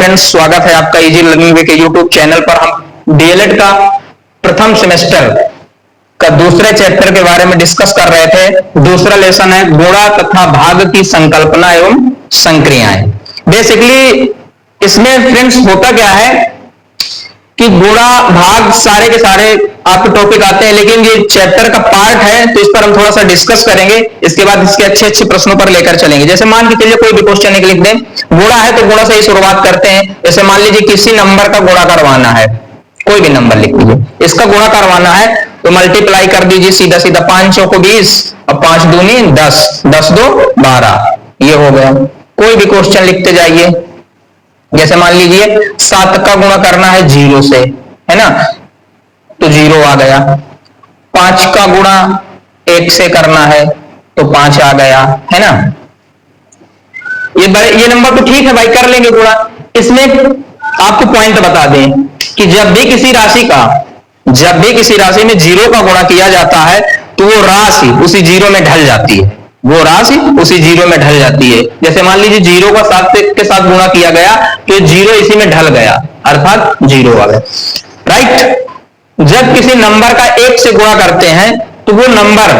Friends, स्वागत है आपका इजी लर्निंग वे के यूट्यूब चैनल पर। हम डीएलएड का प्रथम सेमेस्टर का दूसरे चैप्टर के बारे में डिस्कस कर रहे थे। दूसरा लेसन है गुणा तथा भाग की संकल्पना एवं संक्रियाएं। बेसिकली इसमें फ्रेंड्स होता क्या है कि गुणा भाग सारे के सारे आपके टॉपिक आते हैं, लेकिन ये चैप्टर का पार्ट है तो इस पर हम थोड़ा सा डिस्कस करेंगे। इसके बाद इसके अच्छे अच्छे प्रश्नों पर लेकर चलेंगे। जैसे मान के चलिए कोई भी क्वेश्चन एक लिख दें, गुणा है तो गुणा से ही शुरुआत करते हैं। जैसे मान लीजिए किसी नंबर का गुणा करवाना है, कोई भी नंबर लिख लीजिए, इसका गुणा करवाना है तो मल्टीप्लाई कर दीजिए सीधा सीधा। 5 चौको 20 और 5 दूनी 10, 10 दो 12, ये हो गया। कोई भी क्वेश्चन लिखते जाइए। जैसे मान लीजिए 7 का गुणा करना है 0 से, है ना, तो 0 आ गया। 5 का गुणा 1 से करना है तो 5 आ गया, है ना। ये नंबर तो ठीक है भाई, कर लेंगे गुणा। इसमें आपको पॉइंट बता दें कि जब भी किसी राशि में 0 का गुणा किया जाता है तो वो राशि उसी 0 में ढल जाती है, वो राशि उसी 0 में ढल जाती है। जैसे मान लीजिए 0 का 7 के साथ गुणा किया गया तो 0 इसी में ढल गया, अर्थात 0 आ गया, राइट। जब किसी नंबर का 1 से गुणा करते हैं तो वो नंबर,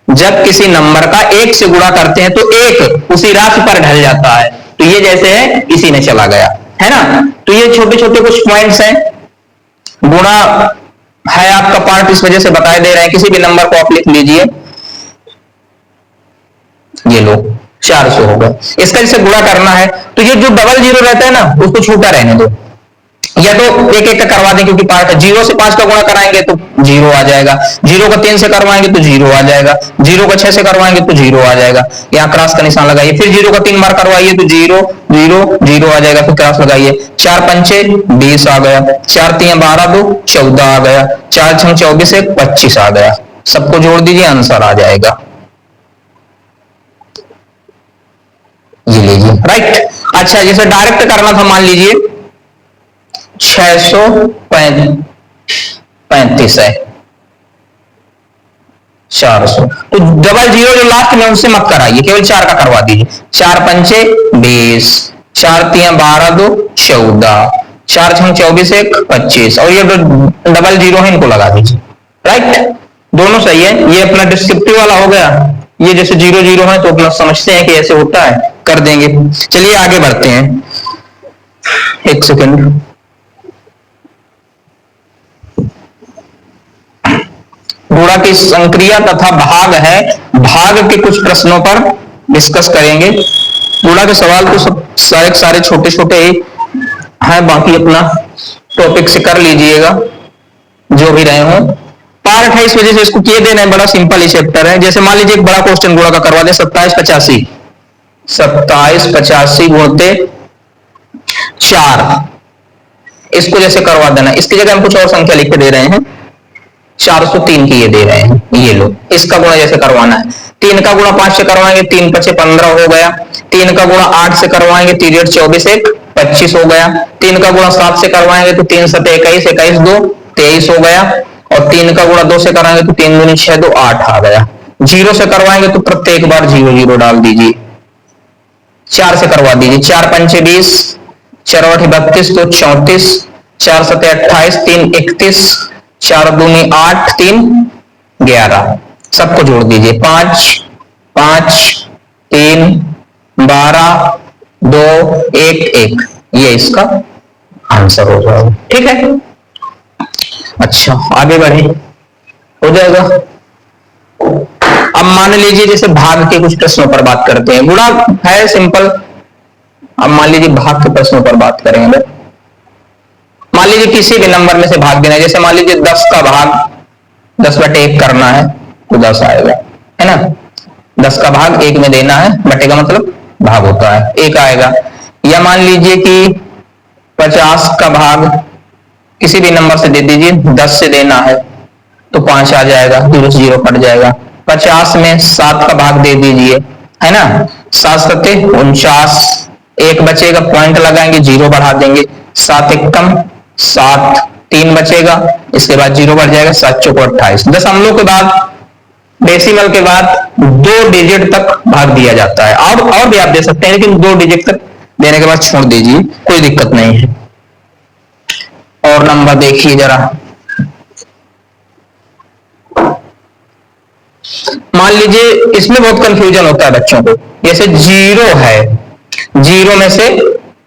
जब किसी नंबर का 1 से गुणा करते हैं तो 1 उसी राशि पर ढल जाता है। तो ये जैसे है इसी में चला गया, है ना। तो ये छोटे छोटे कुछ पॉइंट्स हैं। गुणा है आपका पार्ट, इस वजह से बताए दे रहे हैं। किसी भी नंबर को आप लिख लीजिए, ये लो 400 होगा। इसका जैसे गुणा करना है तो ये जो डबल 0 रहता है ना, उसको छूटा रहने दो, या तो एक एक का करवा दें क्योंकि पार्ट है। 0 से 5 का गुणा कराएंगे तो 0 आ जाएगा, 0 का 3 से करवाएंगे तो 0 आ जाएगा, 0 का 6 से करवाएंगे तो 0 आ जाएगा। यहाँ क्रॉस का निशान लगाइए। फिर 0 का 3 बार करवाइए तो 0 0 0 आ जाएगा, फिर क्रॉस लगाइए। 4 पंचे 20 आ गया, 4 3 12 2 14 आ गया, 4 6 24 1 25 आ गया। सबको जोड़ दीजिए, आंसर आ जाएगा। ये लीजिए, राइट। अच्छा, जैसे डायरेक्ट करना था, मान लीजिए 635 है 400, तो डबल 0 जो लास्ट में उनसे मत कराइए, केवल 4 का करवा दीजिए। 4 पंचे 20, 4 3 12 2 14, 4 6 24 1 25, और ये डबल 0 है, इनको लगा दीजिए, राइट। दोनों सही है। ये अपना डिस्क्रिप्टिव वाला हो गया। ये जैसे 0 0 है तो अपना समझते हैं कि ऐसे होता है, कर देंगे। चलिए आगे बढ़ते हैं, एक सेकंड। गुणा की संक्रिया तथा भाग है, भाग के कुछ प्रश्नों पर डिस्कस करेंगे। गुणा के सवाल तो सब सारे छोटे छोटे हैं, बाकी अपना टॉपिक से कर लीजिएगा जो भी रहे हो। पार्ट है, इस वजह से इसको किए देना है। बड़ा सिंपल ही चैप्टर है। जैसे मान लीजिए एक बड़ा क्वेश्चन गुणा का करवा दे, 27 85 गुणते 4, इसको जैसे करवा देना। इसकी जगह हम कुछ और संख्या लिख के दे रहे हैं, 403 की ये दे रहे हैं, ये लो। इसका गुणा जैसे करवाना है, 3 का गुणा 5 से करवाएंगे, 3 5 15 हो गया। 3 का गुणा 8 से करवाएंगे, 3 8 24 1 25 हो गया। 3 का गुणा 7 से करवाएंगे तो 3 7 21 21 2 23 हो गया। और 3 का गुणा 2 से कराएंगे तो 3 दूनी 6 2 8 आ गया। 0 से करवाएंगे तो प्रत्येक बार 0 0 डाल दीजिए। 4 से करवा दीजिए, 4 पंचे 20, 4 8 32 2 34, 4 7 28 3 31, 4 दूनी 8 3 11। सबको जोड़ दीजिए, 5 5 3 12 2 1 1, ये इसका आंसर हो जाएगा, ठीक है। अच्छा, आगे बढ़े, हो जाएगा। अब मान लीजिए जैसे भाग के कुछ प्रश्नों पर बात करते हैं। गुणा है सिंपल। अब मान लीजिए भाग के प्रश्नों पर बात करेंगे। मान लीजिए किसी भी नंबर में से भाग देना है। जैसे मान लीजिए 10 का भाग 10/1 करना है तो 10 आएगा, है ना। 10 का भाग 1 में देना है, बटे का मतलब भाग होता है, 1 आएगा। या मान लीजिए कि 50 का भाग किसी भी नंबर से दे दीजिए, 10 से देना है तो 5 आ जाएगा, 0 से 0 कट जाएगा। 50 में 7 का भाग दे दीजिए, है ना। 7 7 49, 1 बचेगा, पॉइंट लगाएंगे, 0 बढ़ा देंगे। 7 1 कम 7, 3 बचेगा, इसके बाद 0 बढ़ जाएगा। 7 चौको 28। दशमलव के बाद, डेसिमल के बाद 2 डिजिट तक भाग दिया जाता है। और भी आप दे सकते हैं, लेकिन 2 डिजिट तक देने के बाद छोड़ दीजिए, कोई दिक्कत नहीं है। और नंबर देखिए जरा, मान लीजिए इसमें बहुत कंफ्यूजन होता है बच्चों को। जैसे 0 है, 0 में से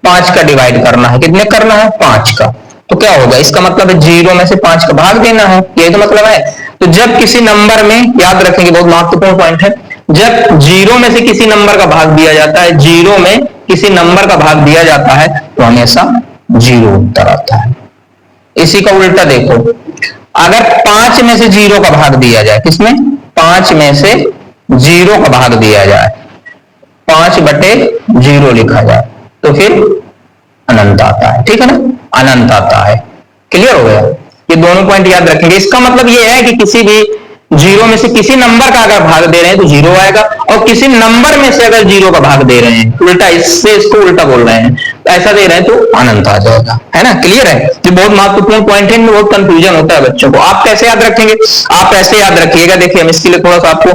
5 का डिवाइड करना है, कितने करना है? 5 का। तो क्या होगा? इसका मतलब है 0 में से 5 का भाग देना है, यही तो मतलब है। तो जब किसी नंबर में, याद रखेंगे बहुत महत्वपूर्ण पॉइंट है, जब 0 में से किसी नंबर का भाग दिया जाता है, 0 में किसी नंबर का भाग दिया जाता है, तो हमेशा 0 उत्तर आता है। इसी का उल्टा देखो, अगर 5 में से 0 का भाग दिया जाए, किसमें? 5 में से 0 का भाग दिया जाए, 5/0 लिखा जाए, तो फिर अनंत आता है। ठीक है ना? अनंत आता है। क्लियर हो गया? ये दोनों पॉइंट याद रखेंगे। इसका मतलब ये है कि किसी भी 0 में से किसी नंबर का अगर भाग दे रहे हैं तो 0 आएगा, और किसी नंबर में से अगर 0 का भाग दे रहे हैं, उल्टा, इससे इसको उल्टा बोल रहे हैं, ऐसा दे रहे हैं तो अनंत आ जाएगा। है ना? क्लियर है? ये बहुत महत्वपूर्ण पॉइंट है, इनमें बहुत कंफ्यूजन होता है बच्चों को। आप कैसे याद रखेंगे? आप ऐसे याद रखिएगा, देखिए हम इसके लिए थोड़ा सा आपको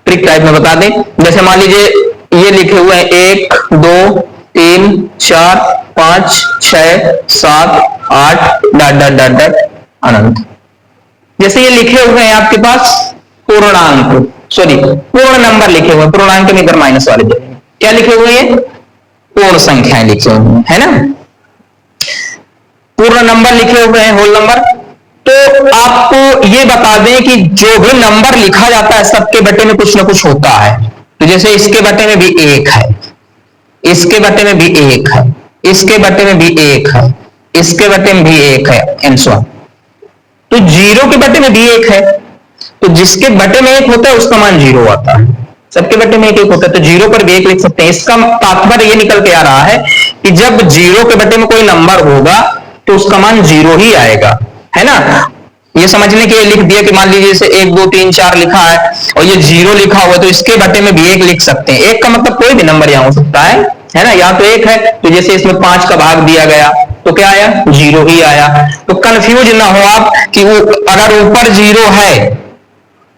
ट्रिक टाइप में बता दें। जैसे मान लीजिए ये लिखे हुए हैं 1 2 3 4 5 6 7 8 डॉट डॉट डॉट डॉट अनंत। जैसे ये लिखे हुए हैं आपके पास पूर्णांक, सॉरी पूर्ण नंबर लिखे हुए, पूर्णांक में इधर माइनस वाले दे, क्या लिखे हुए हैं? पूर्ण संख्याएं लिखे हुए हैं, है ना? पूर्ण नंबर लिखे हुए हैं, होल नंबर। तो आपको ये बता दें कि जो भी नंबर लिखा जाता है सबके बटे में कुछ ना कुछ होता है। तो जैसे इसके बटे में भी 1 है, इसके बटे में भी 1 है, इसके बटे में भी 1 है, इसके बटे में भी 1 है, एंड सो ऑन। तो 0 के बटे में भी 1 है, तो जिसके बटे में 1 होता है उसका मान 0 आता है। सबके बटे में 1 होता है, तो 0 पर भी 1 लिख सकते हैं। इसका तात्पर्य ये निकल के आ रहा है कि जब 0 के बटे में कोई नंबर होगा तो उसका मान 0 ही आएगा। है ना? ये समझने के लिए लिख दिया कि मान लीजिए जैसे 1 2 3 4 लिखा है और ये 0 लिखा हुआ, तो इसके बटे में भी 1 लिख सकते हैं। 1 का मतलब कोई भी नंबर यहां हो सकता है ना? यहाँ तो 1 है, तो जैसे इसमें 5 का भाग दिया गया तो क्या आया? 0 ही आया। तो कंफ्यूज ना हो आप कि वो अगर ऊपर 0 है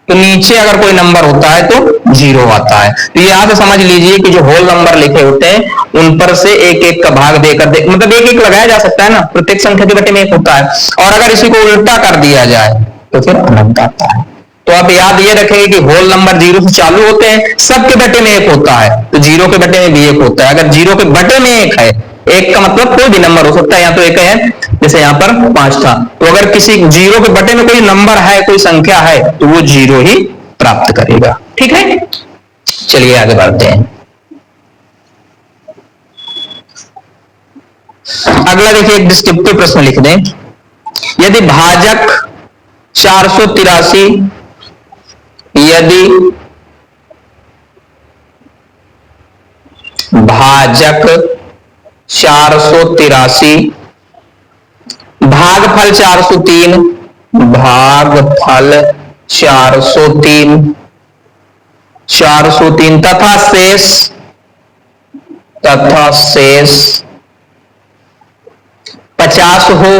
तो नीचे अगर कोई नंबर होता है तो 0 आता है। तो यहां से समझ लीजिए कि जो होल नंबर लिखे होते हैं उन पर से एक एक का भाग देकर मतलब एक एक लगाया जा सकता है ना, प्रत्येक संख्या के बटे में 1 होता है। और अगर इसी को उल्टा कर दिया जाए तो फिर अनंत आता है। तो आप याद ये रखेंगे कि होल नंबर 0 से चालू होते हैं, सबके बटे में 1 होता है, तो 0 के बटे में भी 1 होता है। अगर 0 के बटे में 1 है, 1 का मतलब कोई भी नंबर हो सकता है, यहाँ तो 1 है, जैसे यहाँ पर 5 था, तो अगर किसी 0 के बटे में कोई नंबर है, कोई संख्या है, तो वो 0 ही प्राप्त करेगा। ठीक है? चलिए आगे बढ़ते हैं। अगला देखिए, एक डिस्क्रिप्टिव प्रश्न लिख दें। यदि भाजक 483, यदि भाजक 483, भागफल 403, भागफल 403 तथा शेष 50 हो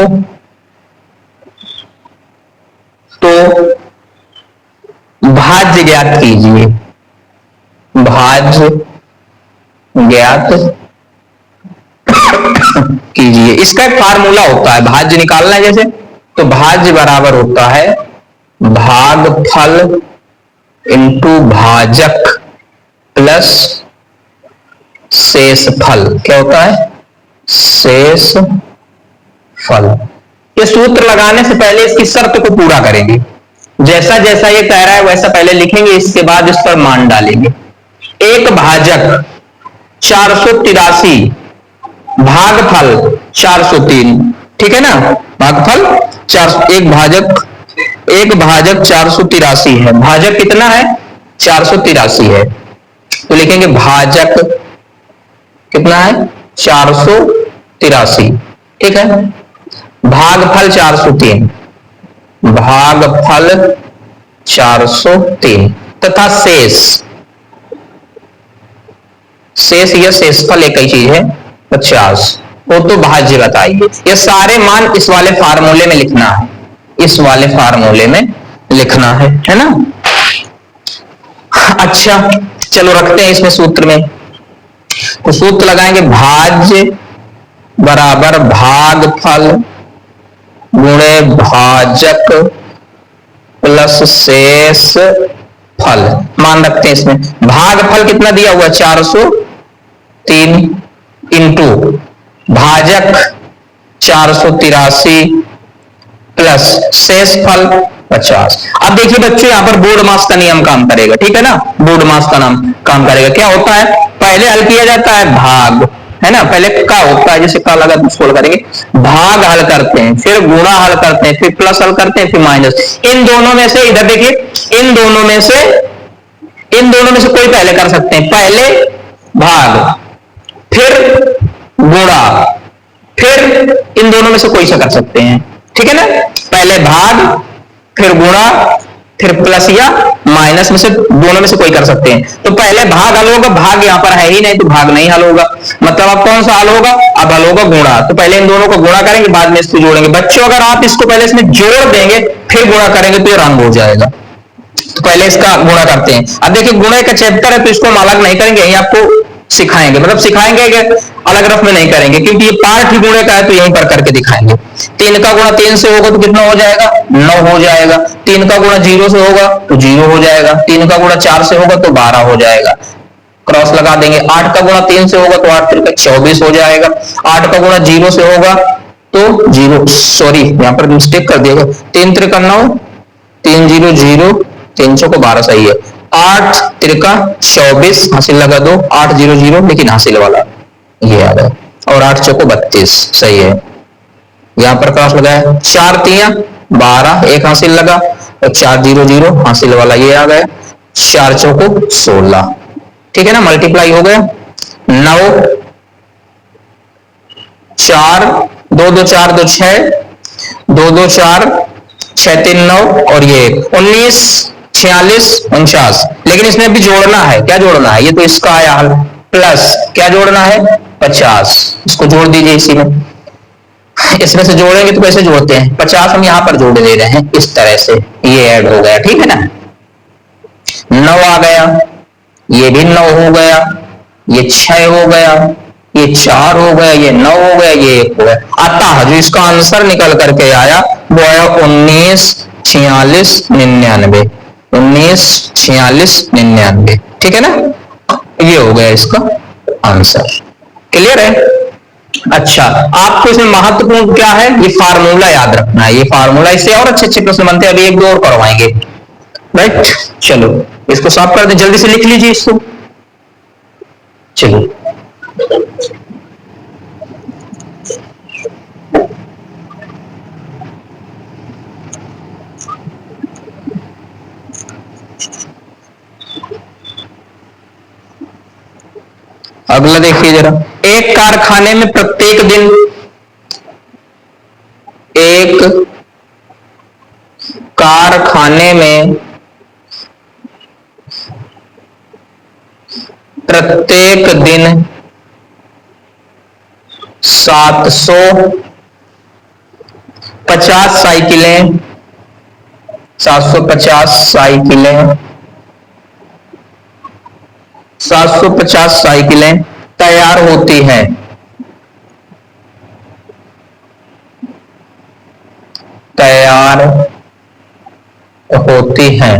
तो भाज्य ज्ञात कीजिए। भाज्य ज्ञात कीजिए। इसका एक फार्मूला होता है, भाज्य निकालना है जैसे, तो भाज्य बराबर होता है भागफल इंटू भाजक प्लस शेषफल। क्या होता है? शेषफल। ये सूत्र लगाने से पहले इसकी शर्त को पूरा करेंगे। जैसा जैसा ये कह रहा है वैसा पहले लिखेंगे, इसके बाद इस पर मान डालेंगे। एक भाजक 483, भागफल 403, ठीक है ना? भागफल 4, एक भाजक 483 है। भाजक कितना है? 483 है, तो लिखेंगे भाजक कितना है? 483। ठीक है? भागफल 403, भागफल 403 तथा शेष या शेषफल एक ही चीज है 50, वो तो भाज्य बताइए। ये सारे मान इस वाले फार्मूले में लिखना है, इस वाले फार्मूले में लिखना है ना? अच्छा चलो रखते हैं इसमें सूत्र में। तो सूत्र लगाएंगे भाज्य बराबर भागफल गुणे भाजक प्लस शेष फल। मान रखते हैं इसमें भागफल कितना दिया हुआ 403 इंटू भाजक 483 प्लस शेष फल 50। अब देखिए बच्चों यहां पर बोर्ड मास का नियम काम करेगा, ठीक है ना, बोर्ड मास का नाम काम करेगा। क्या होता है, पहले हल किया जाता है भाग, है ना, पहले का होता है, जैसे का लगा तो छोड़ करेंगे, भाग हल करते हैं, फिर गुणा हल करते हैं, फिर प्लस हल करते हैं, फिर माइनस। इन दोनों में से इधर देखिए, इन दोनों में से कोई पहले कर सकते हैं, पहले भाग फिर गुणा फिर इन दोनों में से कोई सा कर सकते हैं, ठीक है ना, पहले भाग फिर गुणा फिर प्लस या माइनस में से दोनों में से कोई कर सकते हैं। तो पहले भाग हल होगा, भाग यहां पर है ही नहीं तो भाग नहीं हल होगा, मतलब अब कौन सा हल होगा, अब हल होगा गुणा। तो पहले इन दोनों को गुणा करेंगे, बाद में इसको जोड़ेंगे। बच्चों अगर आप इसको पहले इसमें जोड़ देंगे फिर गुणा करेंगे तो ये रंग हो जाएगा। तो पहले इसका गुणा करते हैं। अब देखिए गुणा का चैप्टर है तो इसको हम अलग नहीं करेंगे, यही आपको सिखाएंगे, मतलब सिखाएंगे कि अलग रफ में नहीं करेंगे, क्योंकि ये पार्ट ही गुणे का है तो यहीं पर करके दिखाएंगे। 3 का गुणा 3 से होगा तो कितना हो जाएगा, 9 हो जाएगा। 3 का गुणा 0 से होगा तो 0 हो जाएगा। 3 का गुणा 4 से होगा तो 12 हो जाएगा, क्रॉस लगा देंगे। 8 का गुणा 3 से होगा तो 8 3 24 हो जाएगा। 8 का गुणा 0 से होगा तो 0, सॉरी यहां पर मिस्टेक कर दिया, 3 3 9 3 0 0 3 को 12 सही है। 8 3 24 हासिल लगा दो, 8 0 0 लेकिन हासिल वाला ये आ गया, और 8 चौको 32 सही है, यहां पर क्रॉस लगाया। 4 3 12 एक हासिल लगा, और 4 0 0 हासिल वाला ये आ गया, 4 चौको 16, ठीक है ना, मल्टीप्लाई हो गया। 9 4 2 2 4 2 6 2 2 4 6 3 9 और ये 19 46 49, लेकिन इसमें भी जोड़ना है, क्या जोड़ना है, ये तो इसका आया हल, प्लस क्या जोड़ना है 50, इसको जोड़ दीजिए इसी में। इसमें से जोड़ेंगे तो कैसे जोड़ते हैं, 50 हम यहां पर जोड़ दे रहे हैं इस तरह से, ये ऐड हो गया, ठीक है ना। 9 आ गया, ये भी 9 हो गया, ये 6 हो गया, ये 4 हो गया, ये 9 हो गया, ये 1 हो गया। अतः जो इसका आंसर निकल करके आया वो है 19 46 99, 19 46 99, ठीक है ना, ये हो गया इसका आंसर। क्लियर है। अच्छा, आपको इसमें महत्वपूर्ण क्या है, ये फार्मूला याद रखना है, ये फार्मूला, इससे और अच्छे अच्छे प्रश्न बनते हैं, अभी 1 2 और करवाएंगे, राइट। चलो इसको साफ कर दे, जल्दी से लिख लीजिए इसको, चलिए। अगला देखिए जरा, एक कारखाने में प्रत्येक दिन प्रत्येक दिन 750 साइकिलें 750 साइकिलें तैयार होती हैं, हैं।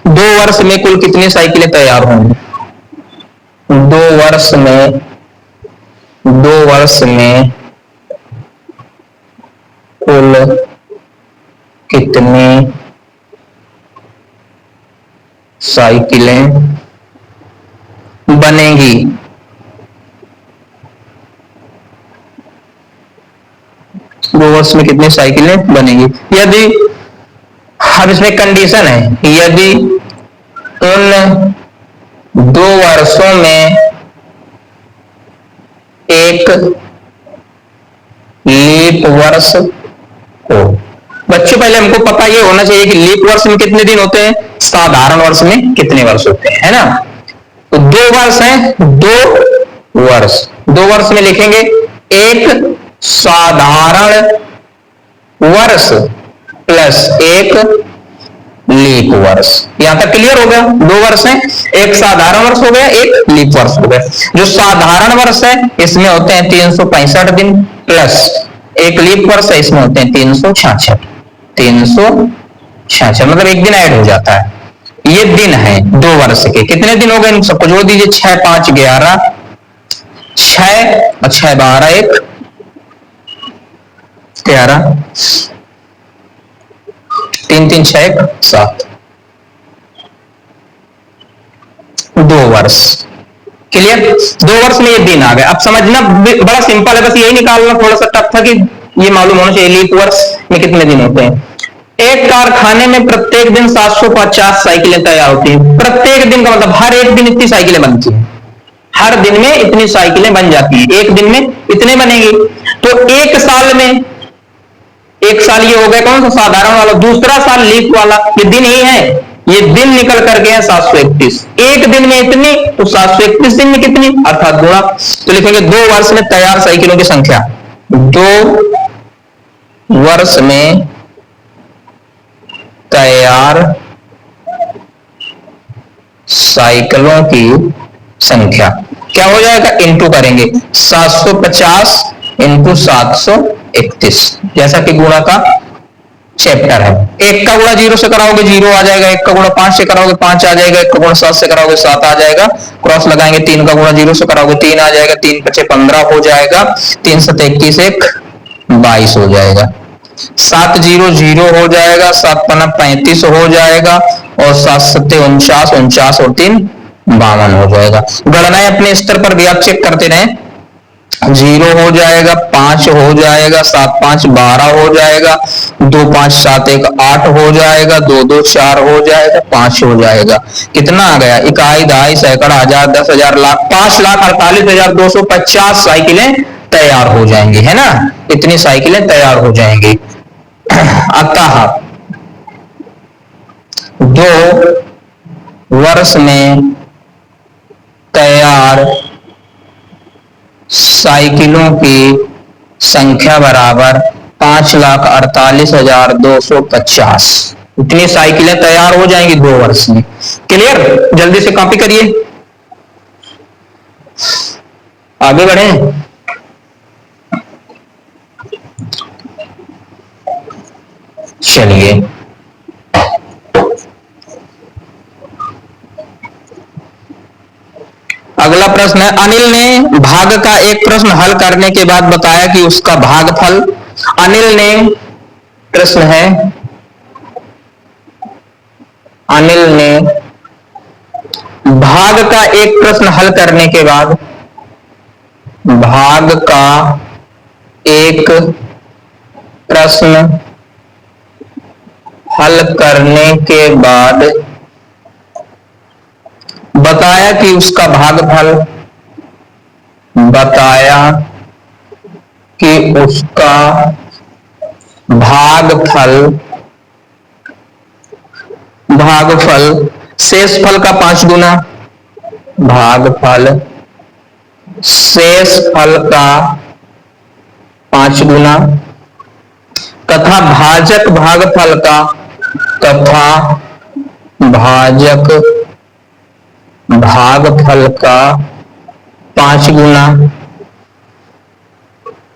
2 वर्ष में कुल कितनी साइकिलें तैयार होंगी, 2 वर्ष में कुल कितनी साइकिलें बनेगी, 2 वर्ष में कितनी साइकिलें बनेगी। यदि अब इसमें कंडीशन है, यदि उन 2 वर्षों में एक लीप वर्ष हो। बच्चों पहले हमको पता ये होना चाहिए कि लीप वर्ष में कितने दिन होते हैं, साधारण वर्ष में कितने वर्ष होते हैं, है ना। तो 2 वर्ष हैं, 2 वर्ष में लिखेंगे एक साधारण वर्ष प्लस एक लीप वर्ष। यहां तक क्लियर हो गया? 2 वर्ष है, एक साधारण वर्ष हो गया, एक लीप वर्ष हो गया। जो साधारण वर्ष है इसमें होते हैं 365 दिन, प्लस एक लीप वर्ष है इसमें होते हैं 366। 366 मतलब एक दिन ऐड हो जाता है। ये दिन है 2 वर्ष के। कितने दिन हो गए इन सबको जोड़ दीजिए, 6 5 11, 6 और 6 12 1 11, 3 3 6 1 7, 2 वर्ष। क्लियर? 2 वर्ष में ये दिन आ गए। अब समझना बड़ा सिंपल है, बस यही निकालना थोड़ा सा टफ था कि ये मालूम होना चाहिए लीप वर्ष में कितने दिन होते हैं। एक कारखाने में प्रत्येक दिन 750 साइकिलें तैयार होती हैं। प्रत्येक दिन का मतलब हर एक दिन इतनी साइकिलें बनती हैं, हर दिन में इतनी साइकिलें बन जाती है, एक दिन में इतने बनेगी। तो एक साल में, एक साल ये हो गया कौन सा साधारण वाला, दूसरा साल लीप वाला, ये दिन ही है, ये दिन निकल कर गए 731। एक दिन में इतनी तो 731 दिन में कितनी, अर्थात गुणा। तो लिखेंगे 2 वर्ष में तैयार साइकिलों की संख्या, 2 वर्ष में तैयार साइकिलों की संख्या क्या हो जाएगा, इंटू करेंगे 750 इंटू 731, जैसा कि गुणा का चैप्टर है। एक का गुणा 0 से कराओगे 0 आ जाएगा, एक का गुणा 5 से कराओगे 5 आ जाएगा, एक का गुणा 7 से कराओगे 7 आ जाएगा, क्रॉस लगाएंगे 3 का गुणा 0 से कराओगे 3 आ जाएगा, 3 5 15 हो जाएगा, 3 7 21 1 22 हो जाएगा, 7 0 0 हो जाएगा, 7 5 35 हो जाएगा, और 7 7 49 49 और 3 52 हो जाएगा। गणनाएं अपने स्तर पर भी आप चेक करते रहें। 0 हो जाएगा, 5 हो जाएगा, 7 5 12 हो जाएगा, 2 5 7 1 8 हो जाएगा, 2 2 4 हो जाएगा, 5 हो जाएगा। कितना आ गया, इकाई दहाई सैकड़ हजार 10 हजार लाख 5,48,250 साइकिलें तैयार हो जाएंगी, है ना, इतनी साइकिलें तैयार हो जाएंगी। अतः 2 वर्ष में तैयार साइकिलों की संख्या बराबर 5,48,250। इतनी साइकिलें तैयार हो जाएंगी 2 वर्ष में। क्लियर? जल्दी से कॉपी करिए, आगे बढ़े। चलिए अगला प्रश्न है, अनिल ने भाग का एक प्रश्न हल करने के बाद बताया कि उसका भागफल। अनिल ने, प्रश्न है, अनिल ने भाग का एक प्रश्न हल करने के बाद, भाग का एक प्रश्न हल करने के बाद बताया कि उसका भागफल, बताया कि उसका भागफल शेष फल का 5 गुना, भागफल शेष फल का 5 गुना, तथा भाजक भागफल का, तथा भाजक भागफल का 5 गुना,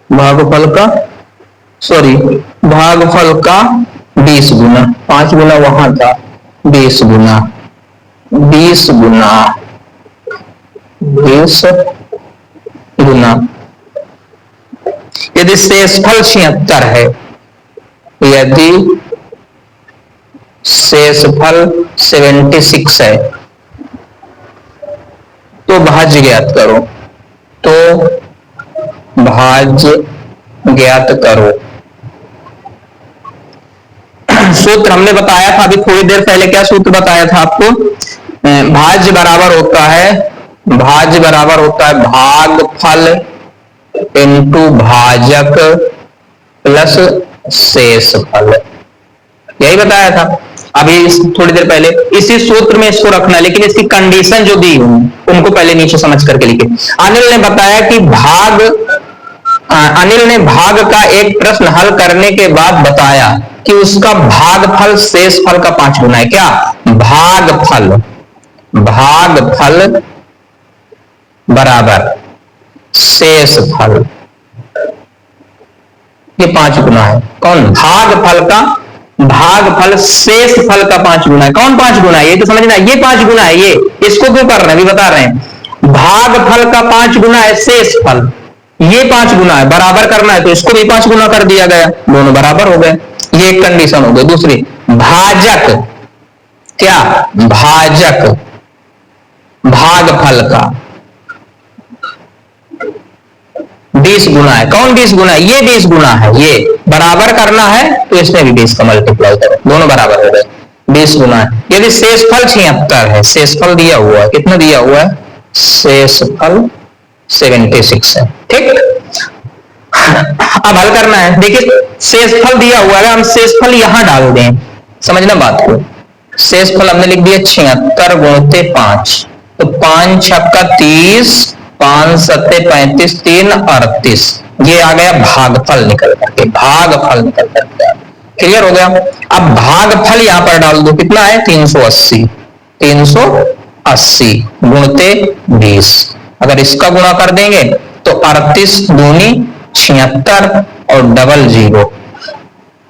भागफल का भागफल का 20 गुना, 5 गुना वहां था, 20 गुना, 20 गुना, 20 गुना। यदि शेषफल 76 है, यदि शेषफल 76 है तो भाज्य ज्ञात करो, तो भाज्य ज्ञात करो। सूत्र हमने बताया था अभी थोड़ी देर पहले, क्या सूत्र बताया था आपको, भाज्य बराबर होता है, भाज्य बराबर होता है भागफल इंटू भाजक प्लस शेषफल, यही बताया था अभी थोड़ी देर पहले। इसी सूत्र में इसको रखना, लेकिन इसकी कंडीशन जो दी उनको पहले नीचे समझ करके लिखे। अनिल ने बताया कि भाग अनिल ने भाग का एक प्रश्न हल करने के बाद बताया कि उसका भागफल शेष फल का 5 गुना है। क्या? भागफल, भागफल बराबर शेष फल, ये 5 गुना है। कौन? भागफल का, भागफल शेष फल का 5 गुना है। कौन 5 गुना है? ये तो समझना, ये 5 गुना है। ये इसको क्यों कर रहे हैं अभी बता रहे हैं। भागफल का 5 गुना है शेष फल, ये 5 गुना है। बराबर करना है तो इसको भी 5 गुना कर दिया गया, दोनों बराबर हो गए। ये एक कंडीशन हो गई। दूसरी, भाजक, क्या? भाजक भागफल का 20 गुना है। कौन 20 गुना है? ये 20 गुना है। ये बराबर करना है तो इसमें भी 20 का मल्टीप्लाई करो, दोनों बराबर हो गए, 20 गुना है। यदि शेषफल 76 है, शेषफल दिया हुआ है, कितना दिया हुआ है? शेषफल 76 है। ठीक, अब हल करना है। देखिए शेषफल दिया हुआ है, हम शेषफल यहां डाल दें, समझना बात को। शेषफल हमने लिख दिया 76 गुणते 5, तो 5 छक्का 30, 5 सत्ते 35, 3 38, ये आ गया भागफल निकल करके, भागफल निकल करके। क्लियर हो गया? अब भागफल यहां पर डाल दो, कितना है? 380, 380 गुणते 20। अगर इसका गुणा कर देंगे तो 38 दूनी 76 और डबल 0,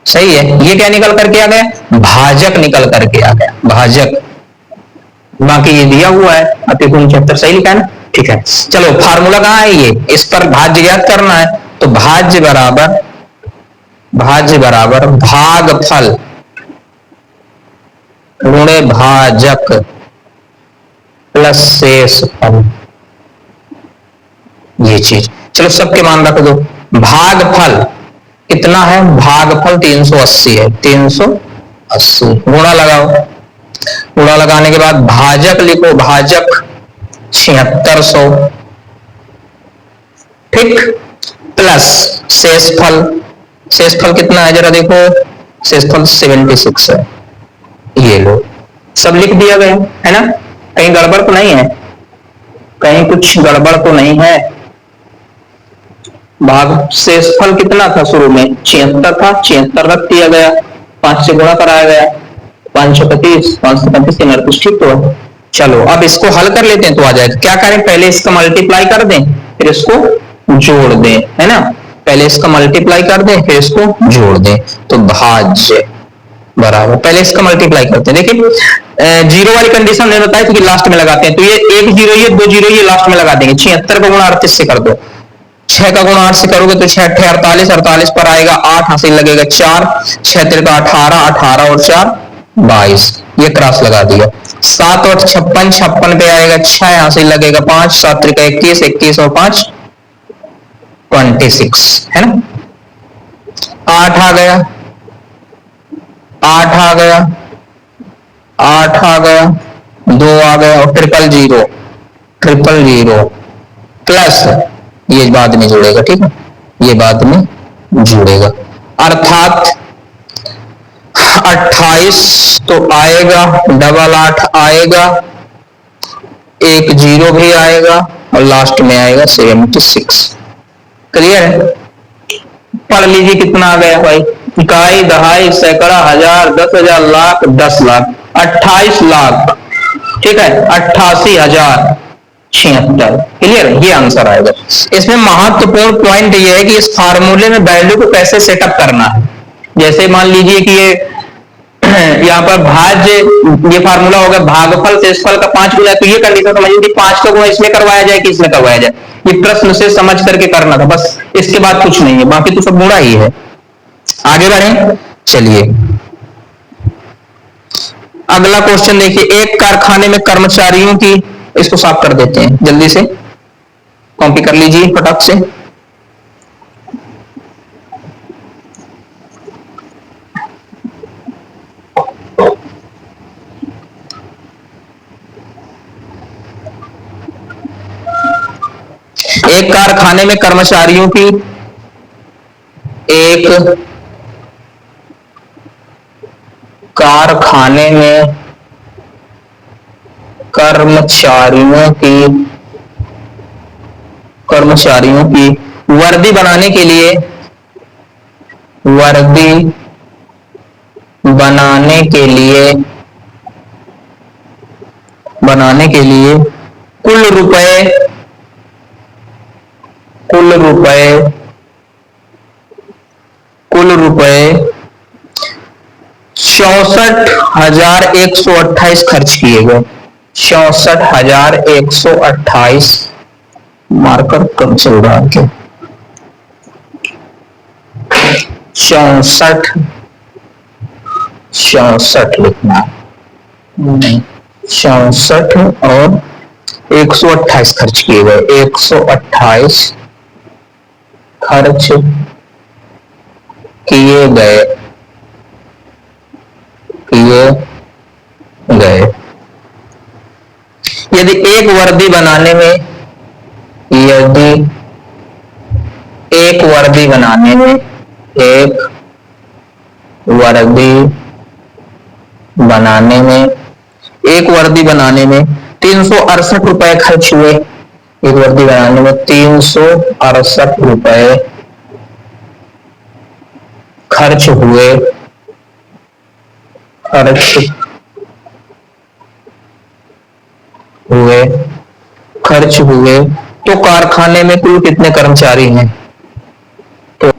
सही है। ये क्या निकल करके आ गया? भाजक निकल करके आ गया, भाजक। बाकी ये दिया हुआ है, अति 76 सही लिखा है ना? ठीक है, चलो फार्मूला कहां है? ये इस पर भाज्य ज्ञात करना है, तो भाज्य बराबर, भाज्य बराबर भागफल गुणे भाजक प्लस शेषफल, ये चीज। चलो सबके मान रख दो। भागफल कितना है? भागफल 380 है, 380 गुणा लगाओ, गुणा लगाने के बाद भाजक लिखो, भाजक 7600, ठीक, प्लस शेषफल, शेषफल कितना है जरा देखो, शेषफल 76 है। ये लो, सब लिख दिया गया है ना? कहीं गड़बड़ तो नहीं है? कहीं कुछ गड़बड़ तो नहीं है? भाग शेषफल कितना था शुरू में? 76 था, 76 रख दिया गया, 5 से गुणा कराया गया, 535, 535 38, ठीक तो है। चलो अब इसको हल कर लेते हैं तो आ जाएगा। क्या करें? पहले इसका मल्टीप्लाई कर दें, फिर इसको जोड़ दें, है ना? पहले इसका मल्टीप्लाई कर दें, फिर इसको जोड़ दें, तो भाज्य बराबर, पहले इसका मल्टीप्लाई करते हैं। देखिए जीरो वाली कंडीशन ने बताया कि लास्ट में लगाते हैं, तो ये 1 0, ये 2 0, ये लास्ट में लगा देंगे। 76 का गुणा 38 से कर दो, 6 का गुणा 8 से करोगे तो 6 8 48, 48 पर आएगा 8, हासिल लगेगा 4, 6 3 का 18, 18 और 4 22, ये क्रॉस लगा दिया। 7 और 56, 56 पे आएगा 6, हासिल लगेगा 5, 7 3 का 21, 21 और 5 26, है ना? 8 आ गया, 8 आ गया, 8 आ गया, 2 आ गया और 000, 000 प्लस ये बाद में जुड़ेगा, ठीक है, ये बाद में जुड़ेगा, अर्थात 28 तो आएगा, डबल 8 आएगा, एक 0 भी आएगा और लास्ट में आएगा 76। क्लियर है? पढ़ लीजिए कितना आ गया भाई, इकाई, दहाई, सैकड़ा, हजार, 10,000, लाख, 10 लाख, 28 लाख, ठीक है, 88,076। क्लियर? ये आंसर आएगा। इसमें महत्वपूर्ण पॉइंट ये है कि इस फार्मूले में वैल्यू को कैसे सेटअप करना है। जैसे मान लीजिए कि ये यहाँ पर भाज्य, ये फार्मूला होगा भागफल शेषफल का 5 गुना, तो ये कंडीशन समझिए कि 5 का गुणा इसमें करवाया जाए कि इसमें करवाया जाए, ये प्रश्न से समझ करके करना था बस, इसके बाद कुछ नहीं है, बाकी तो सब गुणा ही है। आगे बढ़े, चलिए अगला क्वेश्चन देखिए। एक कारखाने में कर्मचारियों की, इसको साफ कर देते हैं जल्दी से, कॉपी कर लीजिए फटाक से। एक कारखाने में कर्मचारियों की, एक कारखाने में कर्मचारियों की वर्दी बनाने के लिए, वर्दी बनाने के लिए कुल रुपए 64,128 खर्च किए गए। 64,128, मार्कर कम चल रहा है क्या? 64 लिखना नहीं, 64 और 128 खर्च किए गए। 128 खर्च किए गए यदि एक वर्दी बनाने में एक वर्दी बनाने में 368 रुपए खर्च हुए। एक वर्दी बनाने में 368 रुपए खर्च हुए तो कारखाने में कुल कितने कर्मचारी हैं? तो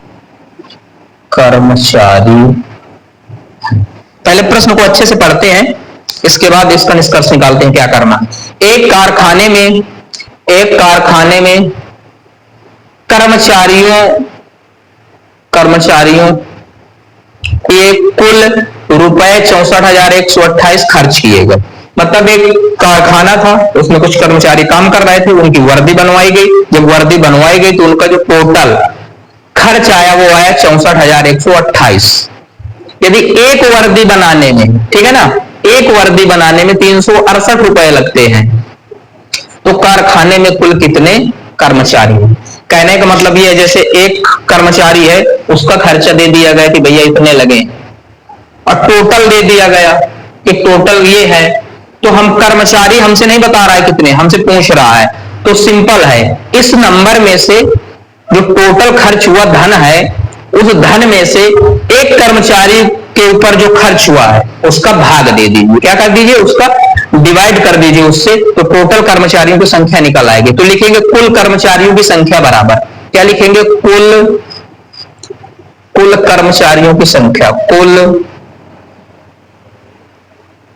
कर्मचारी, पहले प्रश्न को अच्छे से पढ़ते हैं, इसके बाद इसका निष्कर्ष निकालते हैं क्या करना। एक कारखाने में कर्मचारियों के कुल रुपए 64,128 खर्च किए गए। मतलब एक कारखाना था, उसमें कुछ कर्मचारी काम कर रहे थे, उनकी वर्दी बनवाई गई। जब वर्दी बनवाई गई तो उनका जो टोटल खर्च आया वो आया 64,128। यदि एक वर्दी बनाने में, ठीक है ना, एक वर्दी बनाने में 368 रुपए लगते हैं, तो कारखाने में कुल कितने कर्मचारी हैं? कहने का मतलब ये है, जैसे एक कर्मचारी है, उसका खर्चा दे दिया गया कि भैया इतने लगे, और टोटल दे दिया गया कि टोटल ये है, तो हम कर्मचारी हमसे नहीं बता रहा है कितने, हमसे पूछ रहा है। तो सिंपल है, इस नंबर में से जो टोटल खर्च हुआ धन है, उस धन में से एक कर्मचारी के ऊपर जो खर्च हुआ है उसका भाग दे दीजिए। क्या कर दीजिए? उसका डिवाइड कर दीजिए उससे, तो टोटल कर्मचारियों की संख्या निकल आएगी। तो लिखेंगे कुल कर्मचारियों की संख्या बराबर, क्या लिखेंगे? कुल कर्मचारियों की संख्या, कुल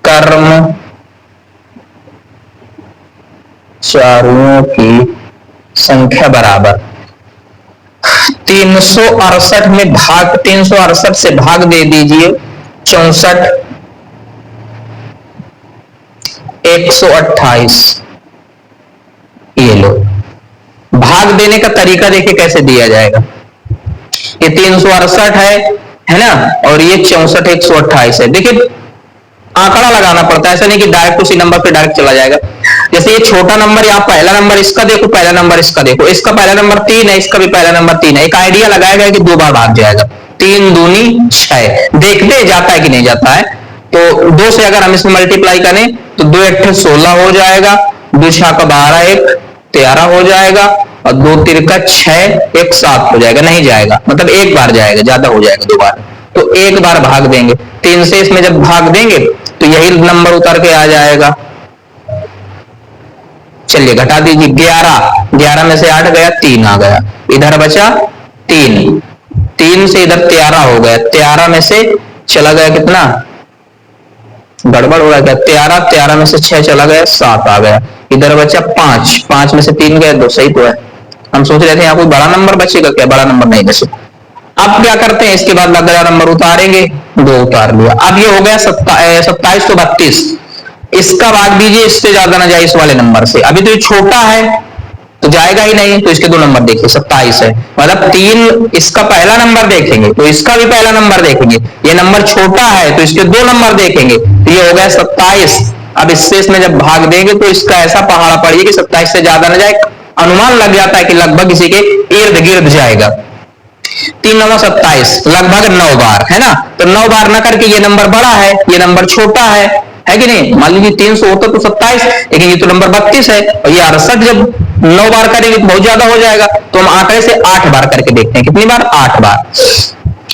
कर्मचारियों की संख्या बराबर 368 में भाग, 368 से भाग दे दीजिए 64,128। ये लो, भाग देने का तरीका देखिए कैसे दिया जाएगा। ये 368 है ना, और ये 64,128 है। देखिए आंकड़ा लगाना पड़ता है, ऐसा नहीं कि डायरेक्ट उसी नंबर पे डायरेक्ट चला जाएगा। जैसे ये छोटा नंबर, यहाँ पहला नंबर इसका देखो, पहला नंबर इसका देखो, इसका पहला नंबर 3 है, इसका भी पहला नंबर 3 है। एक आइडिया लगाएगा कि 2 बार भाग जाएगा, 3 दूनी 6, देखते जाता है कि नहीं जाता है। तो 2 से अगर हम इसमें मल्टीप्लाई करें तो 2 8 16 हो जाएगा, 2 6 12 1 13 हो जाएगा, और 2 3 6 1 7 हो जाएगा। नहीं जाएगा, मतलब एक बार जाएगा, ज्यादा हो जाएगा 2 बार। तो एक बार भाग देंगे, 3 से इसमें जब भाग देंगे तो यही नंबर उतर के आ जाएगा। चलिए घटा दीजिए, 11 में से 8 गया, 3 आ गया, इधर बचा 3, 3 से इधर 13 हो गया, 13 में से चला गया कितना, गड़बड़ हो रहा है क्या, 13 में से 6 चला गया, 7 आ गया, इधर बचा 5, 5 में से 3 गए, 2 सही तो है। हम सोच रहे थे यहाँ कोई बड़ा नंबर बचेगा क्या, बड़ा नंबर नहीं बचेगा। अब क्या करते हैं, इसके बाद लगा नंबर उतारेंगे, 2 उतार लिया। अब ये हो गया 27 तो 32, इसका भाग दीजिए, इससे ज्यादा ना जाए इस वाले नंबर से। अभी तो ये छोटा है तो जाएगा ही नहीं, तो इसके 2 नंबर देखिए, 27 है, मतलब 3 इसका पहला नंबर देखेंगे तो इसका भी पहला नंबर देखेंगे, ये नंबर छोटा है तो इसके 2 नंबर देखेंगे, तो ये हो गया 27। अब इससे इसमें जब भाग देंगे तो इसका ऐसा पहाड़ा पड़िए कि 27 से ज्यादा ना जाए, अनुमान लग जाता है कि लगभग इसी के इर्द गिर्द जाएगा। 3 9 27, लगभग 9 बार है ना, तो 9 बार ना करके ये नंबर बड़ा है, ये नंबर छोटा है कि नहीं। मान लीजिए 300 होता तो 27, लेकिन ये तो नंबर 32 है, और ये 68 जब 9 बार करेंगे तो बहुत ज्यादा हो जाएगा, तो हम आंकड़े से 8 बार करके देखते हैं। कितनी बार? 8 बार।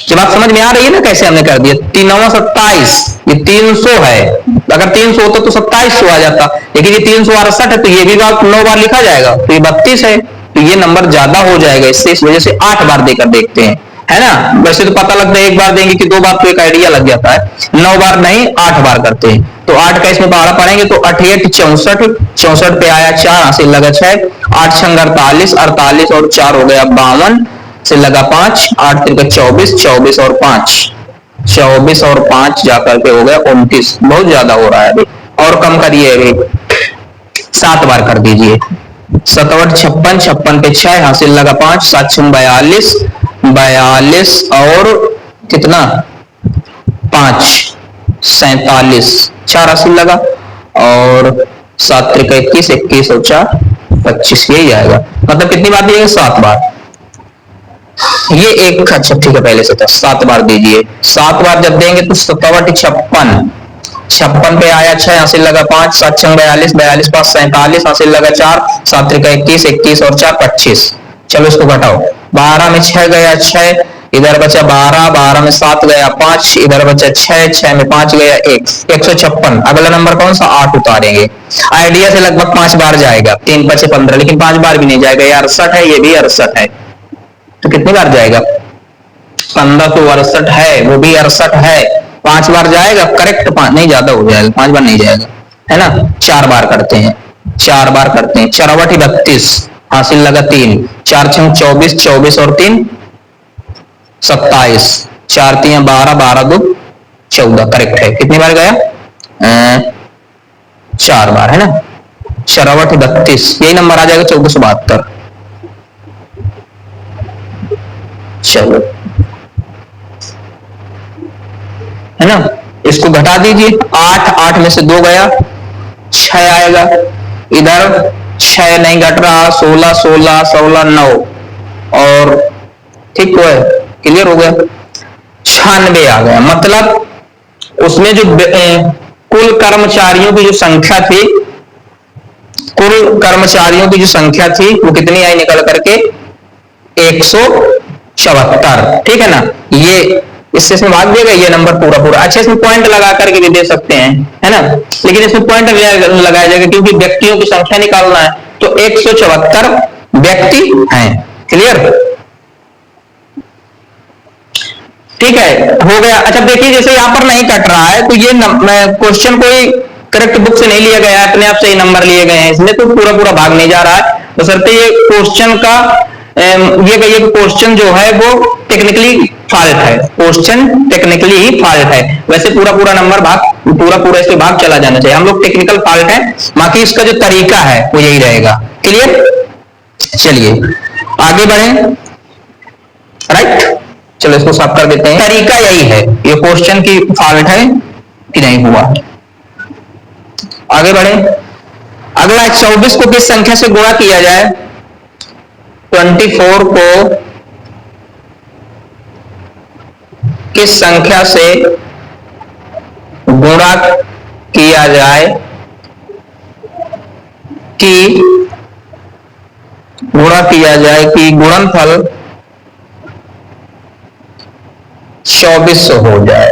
ये बात समझ में आ रही है ना कैसे हमने कर दिया? 3×9=27, ये 300 है, अगर 300 होता तो 2700 आ जाता, लेकिन ये 368 है तो ये भी बात 9 बार लिखा जाएगा, तो ये 32 है, तो ये नंबर ज्यादा हो जाएगा इससे, इस वजह से 8 बार देकर देखते हैं, है ना। वैसे तो पता लगता है एक बार देंगे कि 2 बार, तो एक आइडिया लग जाता है। 9 बार नहीं, 8 बार करते हैं। तो 8 का इसमें पहाड़ा पढ़ेंगे तो 8 64, 64 पे आया 4, हासिल लगा 6, 8 छंग 48, 48 और 4 हो गया 52, से लगा 5, 8 3 24, 24 और 5, 24 और 5 जाकर के हो गया 29, बहुत ज्यादा हो रहा है अभी, और कम करिए अभी, 7 बार कर दीजिए। 7 8 56, 56 पे 6, हासिल लगा 5, 7 6 42, 42 और कितना 5 47, 4 हासिल लगा, और 7 3 21, 21 और 4 25, यही आएगा। मतलब कितनी बार दिएगा? 7 बार। ये एक, अच्छा ठीक है, पहले से था, 7 बार दीजिए। 7 बार जब देंगे तो 7 8 56, 56 पे आया 6, हासिल लगा 5, 7 6 42, 42 5 47, हासिल लगा 4, 7 3 21, 21 और 4 25। चलो इसको घटाओ, 12 में 6 गया 6, इधर बचा 12, 12 में 7 गया 5, इधर बचा 6, 6 में 5 गया 1, 156। अगला नंबर कौन सा? 8 उतारेंगे। आइडिया से लगभग 5 बार जाएगा, 3 5 15, लेकिन 5 बार भी नहीं जाएगा, ये 68 है, ये भी 68 है, तो कितनी बार जाएगा? 1568 है, वो भी 68 है, 5 बार जाएगा करेक्ट, 5 नहीं, ज्यादा हो जाएगा, 5 बार नहीं जाएगा, है ना। 4 बार करते हैं, 4 बार करते हैं, 4 8 32, हासिल लगा 3, 4 6 24, 24 और 3 27, 4 3 12, 12 2 14, करेक्ट है। कितनी बार गया? 4 बार, है ना। 4 8 32, यही नंबर आ जाएगा 1472। चलो, है ना, इसको घटा दीजिए, 8 8 में से 2 गया 6 आएगा, इधर 6 नहीं घट रहा, 16 16 16 9, और ठीक तो है, क्लियर हो गया। 96 आ गया, मतलब उसमें जो कुल कर्मचारियों की जो संख्या थी, कुल कर्मचारियों की जो संख्या थी वो कितनी आई निकल करके? 174, ठीक है ना। ये इससे इसमें भाग देगा ये नंबर पूरा पूरा। अच्छा, इसमें पॉइंट लगा करके भी दे सकते हैं, है ना, लेकिन इसमें पॉइंट लगाया जाएगा क्योंकि व्यक्तियों की संख्या निकालना है, तो 174 व्यक्ति हैं। क्लियर? ठीक है, हो गया। अच्छा देखिए, जैसे यहां पर नहीं कट रहा है तो ये क्वेश्चन कोई करेक्ट बुक से नहीं लिया गया है, अपने आप से ही नंबर लिए गए हैं, इसलिए तो पूरा पूरा भाग नहीं जा रहा है। तो सरते ये क्वेश्चन का ये कहिए कि क्वेश्चन जो है वो टेक्निकली फॉल्ट है, क्वेश्चन टेक्निकली ही फॉल्ट है। वैसे पूरा पूरा नंबर भाग, पूरा पूरा इसके भाग चला जाना चाहिए, हम लोग टेक्निकल फॉल्ट है, बाकी इसका जो तरीका है वो यही रहेगा। क्लियर? चलिए आगे बढ़े, राइट। चलो इसको साफ कर देते हैं, तरीका यही है, ये क्वेश्चन की फॉल्ट है कि नहीं हुआ। आगे बढ़े, अगला 24 को किस संख्या से गुणा किया जाए? 24 को किस संख्या से गुणा किया जाए कि गुणनफल 2400 हो जाए?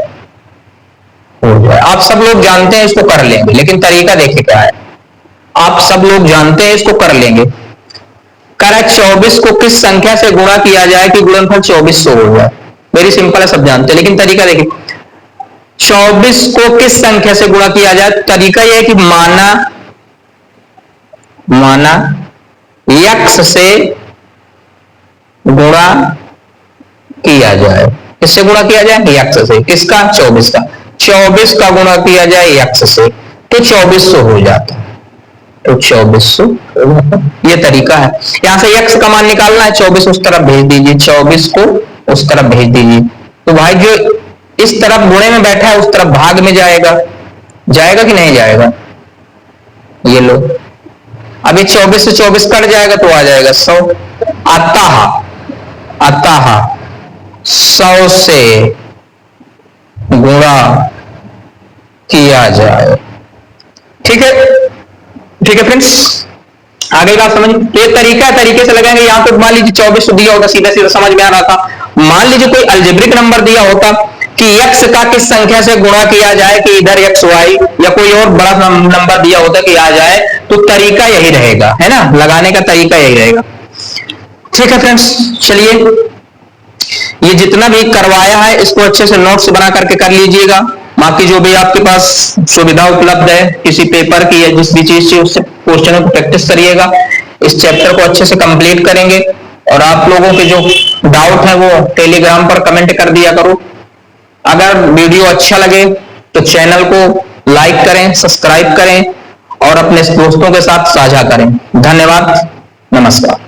आप सब लोग जानते हैं, इसको कर लेंगे, लेकिन तरीका देखिए क्या है। आप सब लोग जानते हैं, इसको कर लेंगे। करेक्ट, 24 को किस संख्या से गुणा किया जाए कि गुणनफल 2400 हो जाए? वेरी सिंपल है, सब जानते हैं, लेकिन तरीका देखिए। 24 को किस संख्या से गुणा किया जाए? तरीका यह है कि माना x से गुणा किया जाए। किससे गुणा किया जाए? x से। किसका? 24 का। 24 का गुणा किया जाए x से तो 2400 हो जाता है, तो 2400 ये तरीका है। यहां से x का मान निकालना है, 24 उस तरफ भेज दीजिए, 24 को उस तरफ भेज दीजिए, तो भाई जो इस तरफ गुणे में बैठा है उस तरफ भाग में जाएगा, जाएगा कि नहीं जाएगा? ये लो, अब ये 24 से 24 कट जाएगा तो आ जाएगा 100। अतः 100 से गुणा किया जाए। ठीक है, ठीक है फ्रेंड्स, आगे का समझ, ये तरीके से लगाएंगे। यहाँ पे मान लीजिए 24 दिया होता, सीधा सीधा समझ में आ रहा था। मान लीजिए कोई अलजेब्रिक नंबर दिया होता कि x का किस संख्या से गुणा किया जाए कि इधर xy, या कोई और बड़ा नंबर दिया होता कि आ जाए, तो तरीका यही रहेगा, है ना, लगाने का तरीका यही रहेगा। ठीक है फ्रेंड्स, चलिए ये जितना भी करवाया है इसको अच्छे से नोट्स बना करके कर लीजिएगा। बाकी जो भी आपके पास सुविधा उपलब्ध है किसी पेपर की या जिस भी चीज से, उससे क्वेश्चनों को प्रैक्टिस करिएगा। इस चैप्टर को अच्छे से कंप्लीट करेंगे। और आप लोगों के जो डाउट है वो टेलीग्राम पर कमेंट कर दिया करो। अगर वीडियो अच्छा लगे तो चैनल को लाइक करें, सब्सक्राइब करें और अपने दोस्तों के साथ साझा करें। धन्यवाद, नमस्कार।